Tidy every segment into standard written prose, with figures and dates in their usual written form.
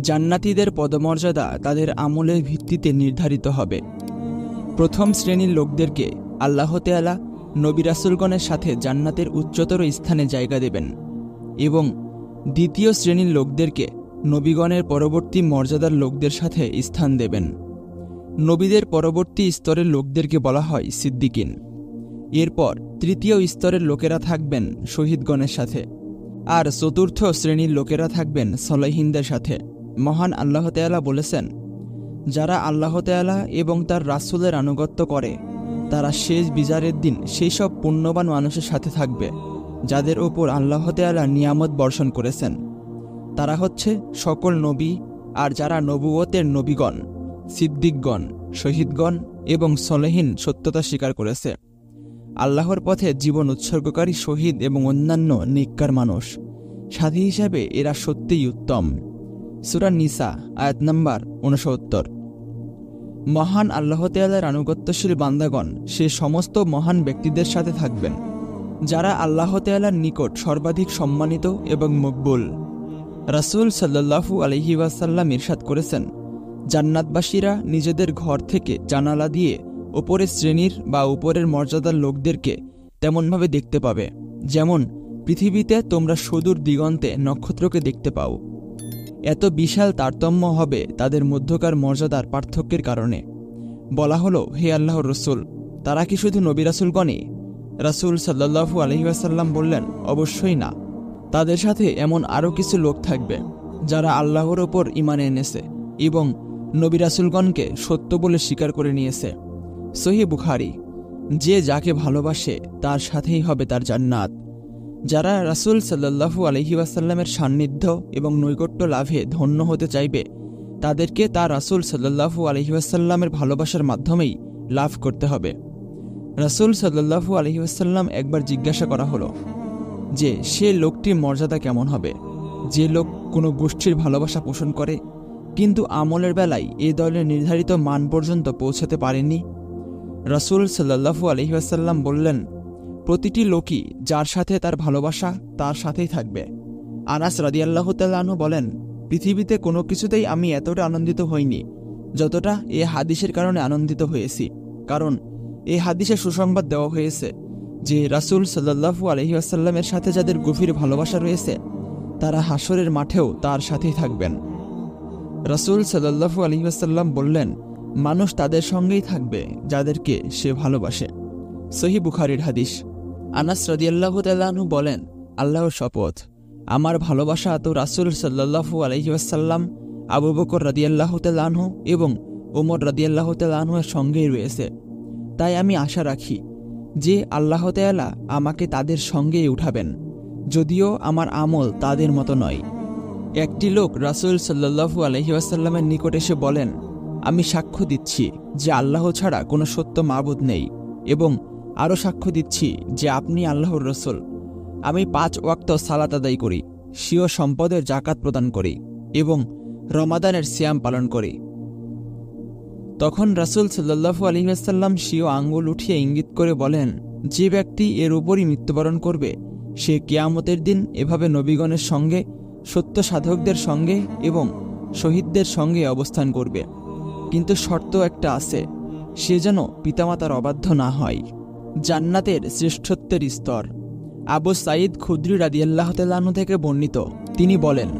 জান্নাতীদের পদমর্যাদা তাদের আমলের ভিত্তিতে নির্ধারিত হবে। প্রথম শ্রেণীর লোকদেরকে আল্লাহ তাআলা নবী রাসূলগণের সাথে জান্নাতের উচ্চতর স্থানে জায়গা দেবেন এবং দ্বিতীয় শ্রেণীর লোকদেরকে নবীগণের পরবর্তী মর্যাদার লোকদের সাথে স্থান দেবেন। নবীদের পরবর্তী স্তরের লোকদেরকে বলা হয় সিদ্দিকিন। এরপর তৃতীয় স্তরের লোকেরা থাকবেন শহীদগণের সাথে, আর চতুর্থ শ্রেণীর লোকেরা থাকবেন সলেহিনদের সাথে। মহান আল্লাহ তাআলা বলেছেন, যারা আল্লাহ তাআলা এবং তার রাসূলের আনুগত্য করে তারা শেষ বিচারের দিন সেই সব পুণ্যবান মানুষের সাথে থাকবে যাদের ওপর আল্লাহ তাআলা নিয়ামত বর্ষণ করেছেন। তারা হচ্ছে সকল নবী, আর যারা নবুয়তের নবীগণ, সিদ্দিকগণ, শহীদগণ এবং সলেহিন সত্যতা স্বীকার করেছে। আল্লাহর পথে জীবন উৎসর্গকারী শহীদ এবং অন্যান্য নেককার মানুষ, সাথী হিসাবে এরা সত্যিই উত্তম। সূরা নিসা আয়াত নম্বর ৬৯। মহান আল্লাহ তাআলার আনুগত্যশীল বান্দাগণ সে সমস্ত মহান ব্যক্তিদের সাথে থাকবেন যারা আল্লাহ তাআলার নিকট সর্বাধিক সম্মানিত এবং মকবুল। রাসূল সাল্লাল্লাহু আলাইহি ওয়াসাল্লাম ইরশাদ করেছেন, জান্নাতবাসীরা নিজেদের ঘর থেকে জানালা দিয়ে উপরের শ্রেণীর বা উপরের মর্যাদার লোকদেরকে তেমনভাবে দেখতে পাবে যেমন পৃথিবীতে তোমরা সুদূর দিগন্তে নক্ষত্রকে দেখতে পাও। এত বিশাল তারতম্য হবে তাদের মধ্যকার মর্যাদার পার্থক্যের কারণে। বলা হলো, হে আল্লাহর রসুল, তারা কি শুধু নবী রাসূলগণই? রাসূল সাল্লাল্লাহু আলাইহি ওয়াসাল্লাম বললেন, অবশ্যই না। তাদের সাথে এমন আরও কিছু লোক থাকবে যারা আল্লাহর ওপর ঈমান এনেছে এবং নবী রাসূলগণকে সত্য বলে স্বীকার করে নিয়েছে। সহিহ বুখারী। যে যাকে ভালোবাসে তার সাথেই হবে তার জান্নাত। যারা রাসূল সাল্লাল্লাহু আলাইহি ওয়াসাল্লামের সান্নিধ্য এবং নৈকট্য লাভে ধন্য হতে চাইবে তাদেরকে তার রাসূল সাল্লাল্লাহু আলাইহি ওয়াসাল্লামের ভালোবাসার মাধ্যমেই লাভ করতে হবে। রাসূল সাল্লাল্লাহু আলাইহি ওয়াসাল্লাম একবার জিজ্ঞাসা করা হলো যে সে লোকটির মর্যাদা কেমন হবে, যে লোক কোনো গোষ্ঠীর ভালোবাসা পোষণ করে কিন্তু আমলের বেলায় এ দলের নির্ধারিত মান পর্যন্ত পৌঁছাতে পারেনি। রাসূল সাল্লাল্লাহু আলাইহি ওয়াসাল্লাম বললেন, প্রতিটি লোকই যার সাথে তার ভালোবাসা তার সাথেই থাকবে। আনাস রাদিয়াল্লাহু তাআলা আনহু বলেন, পৃথিবীতে কোনো কিছুতেই আমি এতটা আনন্দিত হইনি যতটা এ হাদিসের কারণে আনন্দিত হয়েছি। কারণ এ হাদিসে সুসংবাদ দেওয়া হয়েছে যে রাসূল সাল্লাল্লাহু আলাইহি ওয়াসাল্লামের সাথে যাদের গভীর ভালোবাসা রয়েছে তারা হাসরের মাঠেও তার সাথেই থাকবেন। রাসূল সাল্লাল্লাহু আলাইহি ওয়াসাল্লাম বললেন, মানুষ তাদের সঙ্গেই থাকবে যাদেরকে সে ভালোবাসে। সহিহ বুখারীর হাদিস। আনাস রাদিয়াল্লাহু তাআলা আনহু বলেন, আল্লাহর শপথ, আমার ভালোবাসা তো রাসূল সাল্লাল্লাহু আলাইহি ওয়াসাল্লাম, আবু বকর রাদিয়াল্লাহু তাআলা আনহু এবং ওমর রাদিয়াল্লাহু তাআলা আনহুর সঙ্গেই রয়েছে। তাই আমি আশা রাখি যে আল্লাহ তাআলা আমাকে তাদের সঙ্গেই উঠাবেন, যদিও আমার আমল তাদের মতো নয়। একটি লোক রাসূল সাল্লাল্লাহু আলাইহি ওয়াসাল্লামের নিকট এসে বলেন, আমি সাক্ষ্য দিচ্ছি যে আল্লাহ ছাড়া কোনো সত্য মাবুদ নেই এবং আরও সাক্ষ্য দিচ্ছি যে আপনি আল্লাহর রসূল। আমি 5 ওয়াক্ত সালাত আদায় করি, স্বীয় সম্পদের জাকাত প্রদান করি এবং রমাদানের সিয়াম পালন করি। তখন রাসূল সাল্লাল্লাহু আলাইহি ওয়াসাল্লাম স্বীয় আঙ্গুল উঠিয়ে ইঙ্গিত করে বলেন, যে ব্যক্তি এর উপরই মৃত্যুবরণ করবে সে কিয়ামতের দিন এভাবে নবীগণের সঙ্গে, সত্য সাধকদের সঙ্গে এবং শহীদদের সঙ্গে অবস্থান করবে। কিন্তু শর্ত একটা আছে, সে যেন পিতামাতার অবাধ্য না হয়। জান্নাতের শ্রেষ্ঠত্বের স্তর। আবু সাঈদ খুদরি রাদিয়াল্লাহু তাআলা আনহু থেকে বর্ণিত, তিনি বলেন,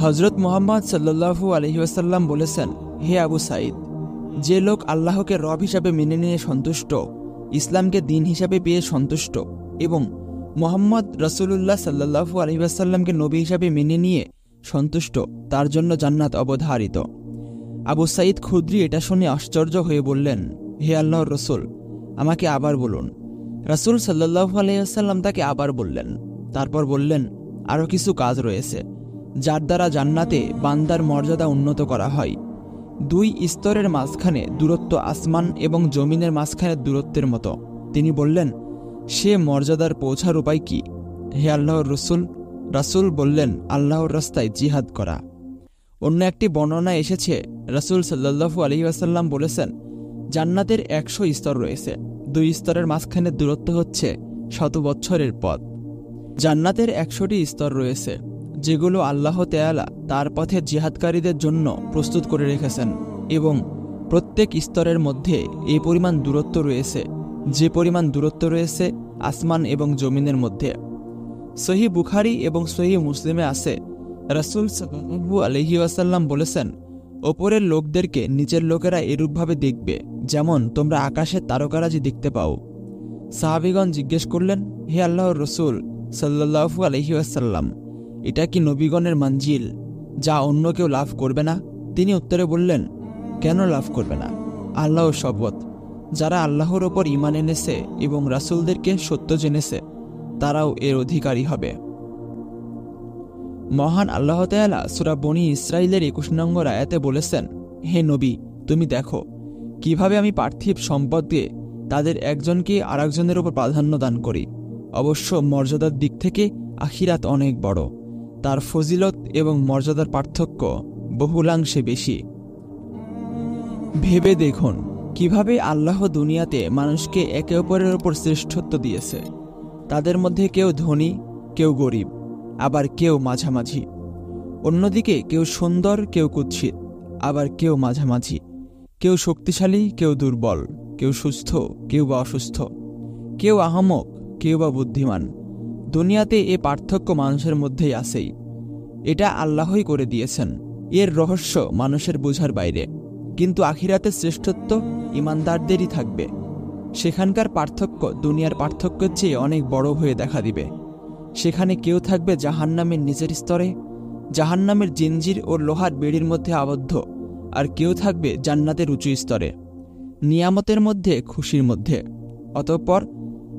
হযরত মুহাম্মদ সাল্লাল্লাহু আলাইহি ওয়াসাল্লাম বলেছেন, হে আবু সাঈদ, যে লোক আল্লাহকে রব হিসাবে মেনে নিয়ে সন্তুষ্ট, ইসলামকে দিন হিসাবে পেয়ে সন্তুষ্ট এবং মুহাম্মদ রাসূলুল্লাহ সাল্লাল্লাহু আলাইহি ওয়াসাল্লামকে নবী হিসাবে মেনে নিয়ে সন্তুষ্ট, তার জন্য জান্নাত অবধারিত। আবু সাঈদ খুদরি এটা শুনে আশ্চর্য হয়ে বললেন, হে আল্লাহর রসূল, আমাকে আবার বলুন। রাসূল সাল্লাল্লাহু আলাইহি ওয়াসাল্লাম তাকে আবার বললেন। তারপর বললেন, আরও কিছু কাজ রয়েছে যার দ্বারা জান্নাতে বান্দার মর্যাদা উন্নত করা হয়। 2 স্তরের মাঝখানে দূরত্ব আসমান এবং জমিনের মাঝখানের দূরত্বের মতো। তিনি বললেন, সে মর্যাদার পৌঁছার উপায় কি? হে আল্লাহর রসূল? রাসূল বললেন, আল্লাহর রাস্তায় জিহাদ করা। অন্য একটি বর্ণনায় এসেছে, রাসূল সাল্লাল্লাহু আলাইহি ওয়াসাল্লাম বলেছেন, জান্নাতের 100 স্তর রয়েছে, 2 স্তরের মাঝখানের দূরত্ব হচ্ছে 100 বছরের পথ। জান্নাতের 100টি স্তর রয়েছে, যেগুলো আল্লাহ তাআলা তার পথে জিহাদকারীদের জন্য প্রস্তুত করে রেখেছেন, এবং প্রত্যেক স্তরের মধ্যে এই পরিমাণ দূরত্ব রয়েছে, যে পরিমাণ দূরত্ব রয়েছে আসমান এবং জমিনের মধ্যে। সহিহ বুখারী এবং সহিহ মুসলিমে আছে, রাসূল সাল্লাল্লাহু আলাইহি ওয়াসাল্লাম বলেছেন, ওপরের লোকদেরকে নিচের লোকেরা এরূপভাবে দেখবে যেমন তোমরা আকাশের তারকারাজি দেখতে পাও। সাহাবীগণ জিজ্ঞেস করলেন, হে আল্লাহর রসূল সাল্লাল্লাহু আলাইহি ওয়াসাল্লাম, এটা কি নবীগণের মানজিল, যা অন্য কেউ লাভ করবে না? তিনি উত্তরে বললেন, কেন লাভ করবে না? আল্লাহর শপথ, যারা আল্লাহর ওপর ঈমান এনেছে এবং রাসূলদেরকে সত্য জেনেছে তারাও এর অধিকারী হবে। মহান আল্লাহ তাআলা সূরা বনী ইসরাঈলের ২১ নম্বর আয়াতে বলেছেন, হে নবী, তুমি দেখো কিভাবে আমি পার্থিব সম্পদকে তাদের একজনকে আরেকজনের উপর প্রাধান্য দান করি। অবশ্য মর্যাদার দিক থেকে আখিরাত অনেক বড়, তার ফজিলত এবং মর্যাদার পার্থক্য বহুলাংশে বেশি। ভেবে দেখুন কিভাবে আল্লাহ দুনিয়াতে মানুষকে একে অপরের ওপর শ্রেষ্ঠত্ব দিয়েছে। তাদের মধ্যে কেউ ধনী, কেউ গরিব, আবার কেউ মাঝামাঝি। অন্যদিকে কেউ সুন্দর, কেউ কুৎসিত, আবার কেউ মাঝামাঝি। কেউ শক্তিশালী, কেউ দুর্বল, কেউ সুস্থ, কেউ বা অসুস্থ, কেউ আহমক, কেউ বা বুদ্ধিমান। দুনিয়াতে এ পার্থক্য মানুষের মধ্যেই আছেই। এটা আল্লাহই করে দিয়েছেন। এর রহস্য মানুষের বোঝার বাইরে। কিন্তু আখিরাতের শ্রেষ্ঠত্ব ঈমানদারদেরই থাকবে। সেখানকার পার্থক্য দুনিয়ার পার্থক্যের চেয়ে অনেক বড় হয়ে দেখা দিবে। সেখানে কেউ থাকবে জাহান্নামের নিচের স্তরে, জাহান্নামের জিনজির ও লোহার বেড়ির মধ্যে আবদ্ধ, আর কেউ থাকবে জান্নাতের উঁচু স্তরে, নিয়ামতের মধ্যে, খুশির মধ্যে। অতঃপর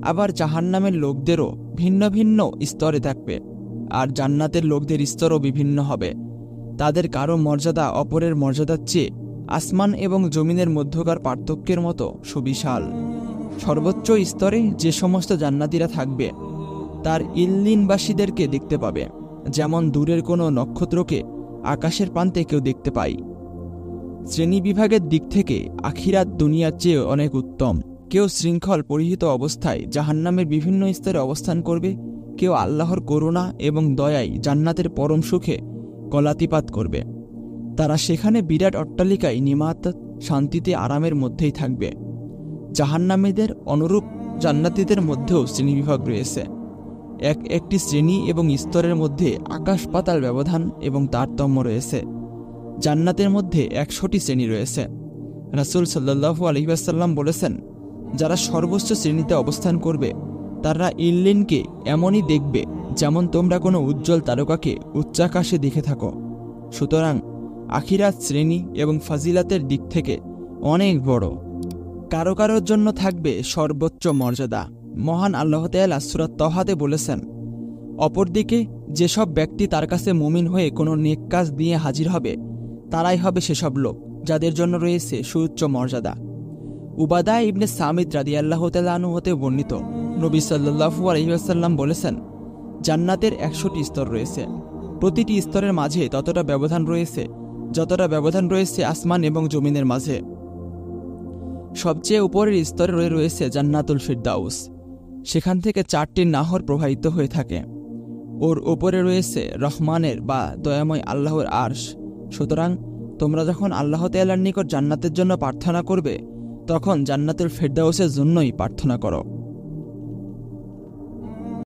আবার জাহান্নামের লোকদেরও ভিন্ন ভিন্ন স্তরে থাকবে, আর জান্নাতের লোকদের স্তরও বিভিন্ন হবে। তাদের কারো মর্যাদা অপরের মর্যাদার চেয়ে আসমান এবং জমিনের মধ্যকার পার্থক্যের মতো সুবিশাল। সর্বোচ্চ স্তরে যে সমস্ত জান্নাতীরা থাকবে তার ইল্লিনবাসীদেরকে দেখতে পাবে, যেমন দূরের কোনো নক্ষত্রকে আকাশের প্রান্তে কেউ দেখতে পায়। শ্রেণী বিভাগের দিক থেকে আখিরাত দুনিয়ার চেয়ে অনেক উত্তম। কেউ শৃঙ্খল পরিহিত অবস্থায় জাহান্নামের বিভিন্ন স্তরে অবস্থান করবে, কেউ আল্লাহর করুণা এবং দয়ায় জান্নাতের পরম সুখে কলাতিপাত করবে। তারা সেখানে বিরাট অট্টালিকায় নিমাত শান্তিতে আরামের মধ্যেই থাকবে। জাহান্নামীদের অনুরূপ জান্নাতীদের মধ্যেও শ্রেণীবিভাগ রয়েছে। একটি শ্রেণী এবং স্তরের মধ্যে আকাশ পাতাল ব্যবধান এবং তারতম্য রয়েছে। জান্নাতের মধ্যে ১০০টি শ্রেণী রয়েছে। রাসূল সাল্লাল্লাহু আলাইহি ওয়াসাল্লাম বলেছেন, যারা সর্বোচ্চ শ্রেণীতে অবস্থান করবে তারা ইল্লিনকে এমনই দেখবে যেমন তোমরা কোনো উজ্জ্বল তারকাকে উচ্চাকাশে দেখে থাকো। সুতরাং আখিরাত শ্রেণী এবং ফাজিলাতের দিক থেকে অনেক বড়। কারো কারোর জন্য থাকবে সর্বোচ্চ মর্যাদা। মহান আল্লাহ তাআলা সূরা তহাতে বলেছেন, অপরদিকে যেসব ব্যক্তি তার কাছে মুমিন হয়ে কোনো নেক কাজ দিয়ে হাজির হবে তারাই হবে সেসব লোক যাদের জন্য রয়েছে সুউচ্চ মর্যাদা। উবাদা ইবনে সামিত রাদিয়াল্লাহু তাআলা আনহু হতে বর্ণিত, নবী সাল্লাল্লাহু আলাইহি ওয়াসাল্লাম বলেছেন, জান্নাতের ১০০টি স্তর রয়েছে। প্রতিটি স্তরের মাঝে ততটা ব্যবধান রয়েছে যতটা ব্যবধান রয়েছে আসমান এবং জমিনের মাঝে। সবচেয়ে উপরের স্তরে রয়েছে জান্নাতুল ফিরদাউস। সেখান থেকে ৪টি নাহর প্রবাহিত হয়ে থাকে। ওর ওপরে রয়েছে রহমানের বা দয়াময় আল্লাহর আরশ। সুতরাং তোমরা যখন আল্লাহ তাআলার নিকট জান্নাতের জন্য প্রার্থনা করবে তখন জান্নাতুল ফিরদাউসের জন্যই প্রার্থনা করো।